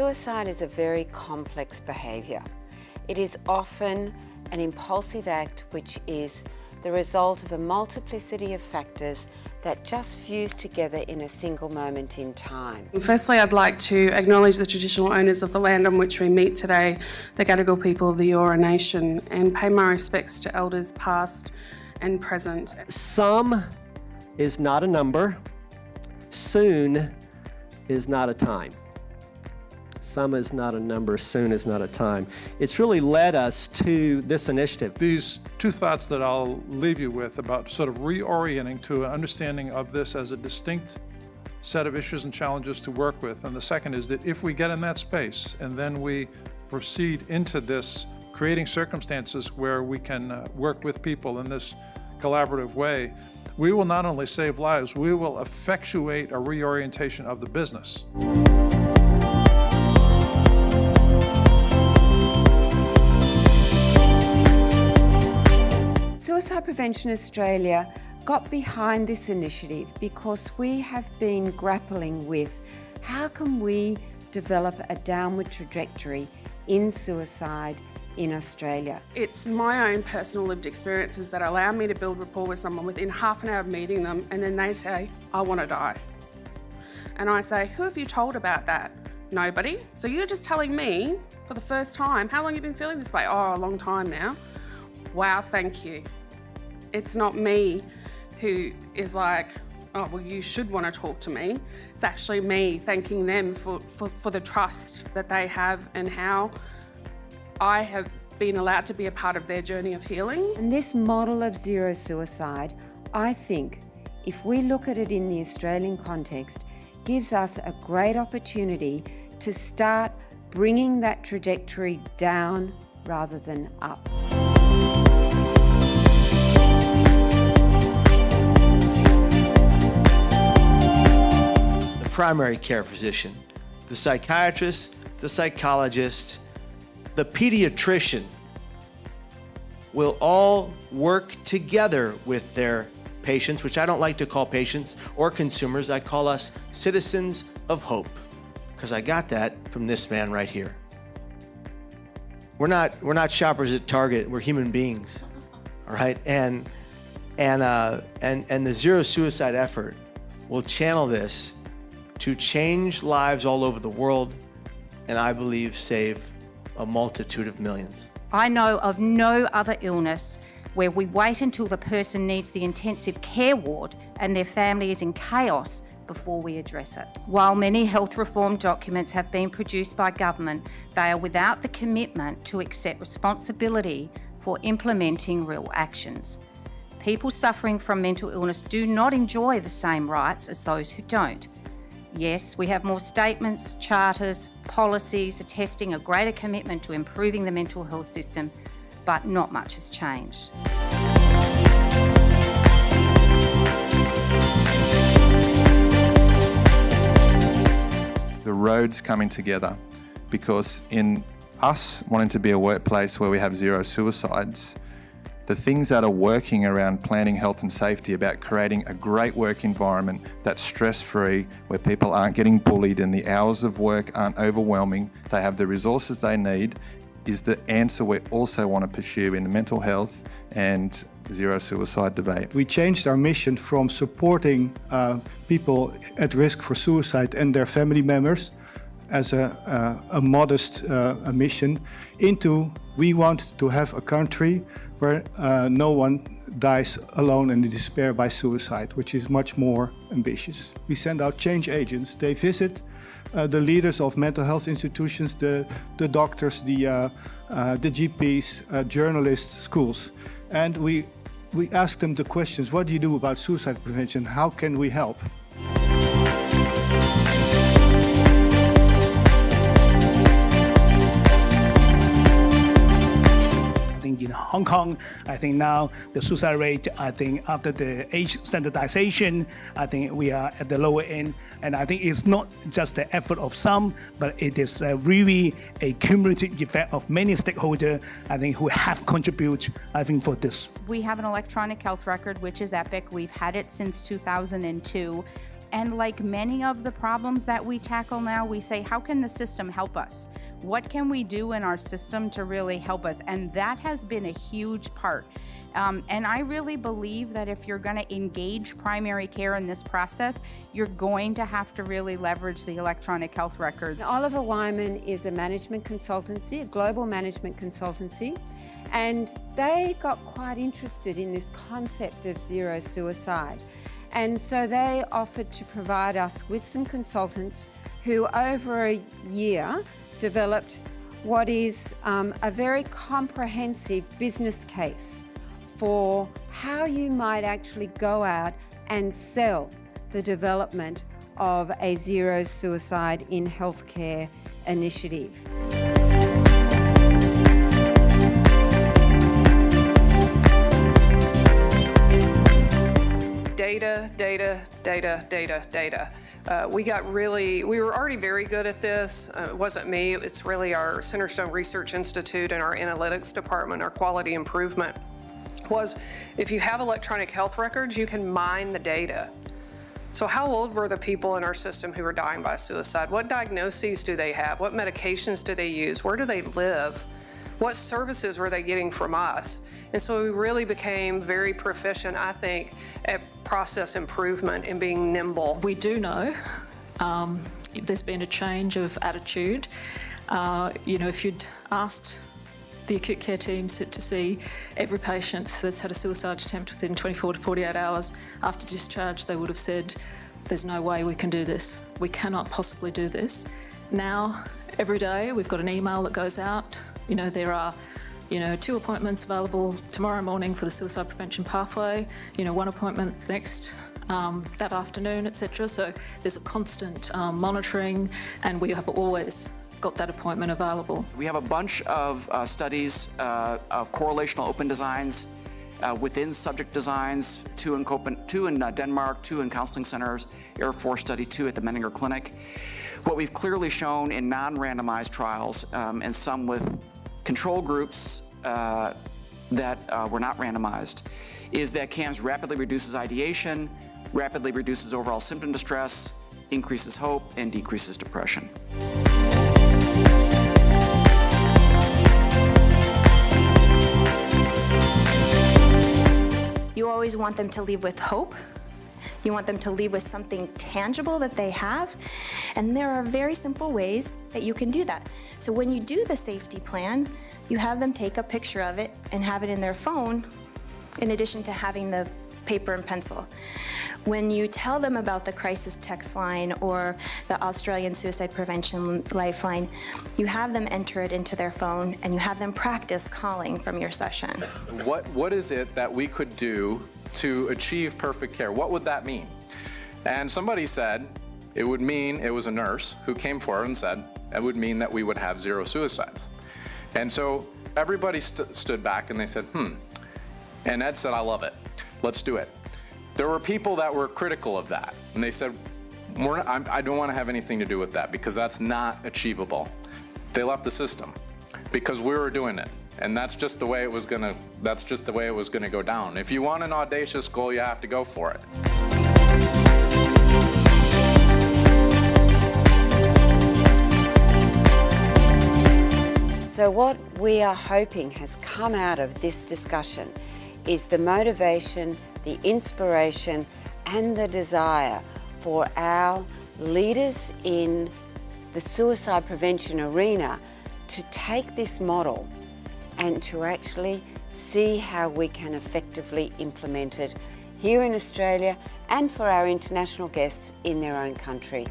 Suicide is a very complex behaviour. It is often an impulsive act which is the result of a multiplicity of factors that just fuse together in a single moment in time. Firstly, I'd like to acknowledge the traditional owners of the land on which we meet today, the Gadigal people of the Eora Nation, and pay my respects to elders past and present. Some is not a number. Soon is not a time. Some is not a number, soon is not a time. It's really led us to this initiative. These two thoughts that I'll leave you with about sort of reorienting to an understanding of this as a distinct set of issues and challenges to work with. And the second is that if we get in that space and then we proceed into this, creating circumstances where we can work with people in this collaborative way, we will not only save lives, we will effectuate a reorientation of the business. Suicide Prevention Australia got behind this initiative because we have been grappling with how can we develop a downward trajectory in suicide in Australia. It's my own personal lived experiences that allow me to build rapport with someone within half an hour of meeting them, and then they say, I want to die. And I say, who have you told about that? Nobody. So you're just telling me for the first time, how long have you been feeling this way? Oh, a long time now. Wow, thank you. It's not me who is like, oh, well, you should want to talk to me. It's actually me thanking them for the trust that they have and how I have been allowed to be a part of their journey of healing. And this model of zero suicide, I think, if we look at it in the Australian context, gives us a great opportunity to start bringing that trajectory down rather than up. Primary care physician, the psychiatrist, the psychologist, the pediatrician will all work together with their patients, which I don't like to call patients or consumers. I call us citizens of hope, because I got that from this man right here. We're not shoppers at Target. We're human beings, all right? And the zero suicide effort will channel this to change lives all over the world, and I believe save a multitude of millions. I know of no other illness where we wait until the person needs the intensive care ward and their family is in chaos before we address it. While many health reform documents have been produced by government, they are without the commitment to accept responsibility for implementing real actions. People suffering from mental illness do not enjoy the same rights as those who don't. Yes, we have more statements, charters, policies attesting a greater commitment to improving the mental health system, but not much has changed. The road's coming together because in us wanting to be a workplace where we have zero suicides, the things that are working around planning health and safety, about creating a great work environment that's stress-free, where people aren't getting bullied and the hours of work aren't overwhelming, they have the resources they need, is the answer we also want to pursue in the mental health and zero suicide debate. We changed our mission from supporting people at risk for suicide and their family members as a modest mission into we want to have a country where no one dies alone in despair by suicide, which is much more ambitious. We send out change agents. They visit the leaders of mental health institutions, the doctors, the GPs, journalists, schools. And we ask them the questions, what do you do about suicide prevention? How can we help? In Hong Kong, I think now the suicide rate, I think after the age standardization, I think we are at the lower end. And I think it's not just the effort of some, but it is really a cumulative effect of many stakeholders, I think, who have contributed, I think, for this. We have an electronic health record, which is EPIC. We've had it since 2002. And like many of the problems that we tackle now, we say, how can the system help us? What can we do in our system to really help us? And that has been a huge part. And I really believe that if you're going to engage primary care in this process, you're going to have to really leverage the electronic health records. Oliver Wyman is a management consultancy, a global management consultancy, and they got quite interested in this concept of zero suicide. And so they offered to provide us with some consultants who over a year developed what is a very comprehensive business case for how you might actually go out and sell the development of a zero suicide in healthcare initiative. Data, data, data, data, data. We were already very good at this. It wasn't me, it's really our Centerstone Research Institute and our analytics department, our quality improvement, was if you have electronic health records, you can mine the data. So how old were the people in our system who were dying by suicide? What diagnoses do they have? What medications do they use? Where do they live? What services were they getting from us? And so we really became very proficient, I think, at process improvement and being nimble. We do know there's been a change of attitude. If you'd asked the acute care teams to see every patient that's had a suicide attempt within 24 to 48 hours after discharge, they would have said, there's no way we can do this. We cannot possibly do this. Now, every day, we've got an email that goes out. There are 2 appointments available tomorrow morning for the suicide prevention pathway, 1 appointment next that afternoon, etc. So there's a constant monitoring, and we have always got that appointment available. We have a bunch of studies of correlational open designs within subject designs, 2 in Denmark, 2 in counseling centers, Air Force study, 2 at the Menninger Clinic. What we've clearly shown in non-randomized trials and some with control groups that were not randomized is that CAMS rapidly reduces ideation, rapidly reduces overall symptom distress, increases hope, and decreases depression. You always want them to leave with hope. You want them to leave with something tangible that they have. And there are very simple ways that you can do that. So when you do the safety plan, you have them take a picture of it and have it in their phone, in addition to having the paper and pencil. When you tell them about the crisis text line or the Australian Suicide Prevention Lifeline, you have them enter it into their phone and you have them practice calling from your session. What is it that we could do to achieve perfect care? What would that mean? And somebody said it would mean, it was a nurse who came forward and said, it would mean that we would have 0 suicides. And so everybody stood back and they said, And Ed said, I love it. Let's do it. There were people that were critical of that. And they said, I don't want to have anything to do with that because that's not achievable. They left the system because we were doing it. And that's just the way it was gonna go down. If you want an audacious goal, you have to go for it. So what we are hoping has come out of this discussion is the motivation, the inspiration, and the desire for our leaders in the suicide prevention arena to take this model and to actually see how we can effectively implement it here in Australia and for our international guests in their own country.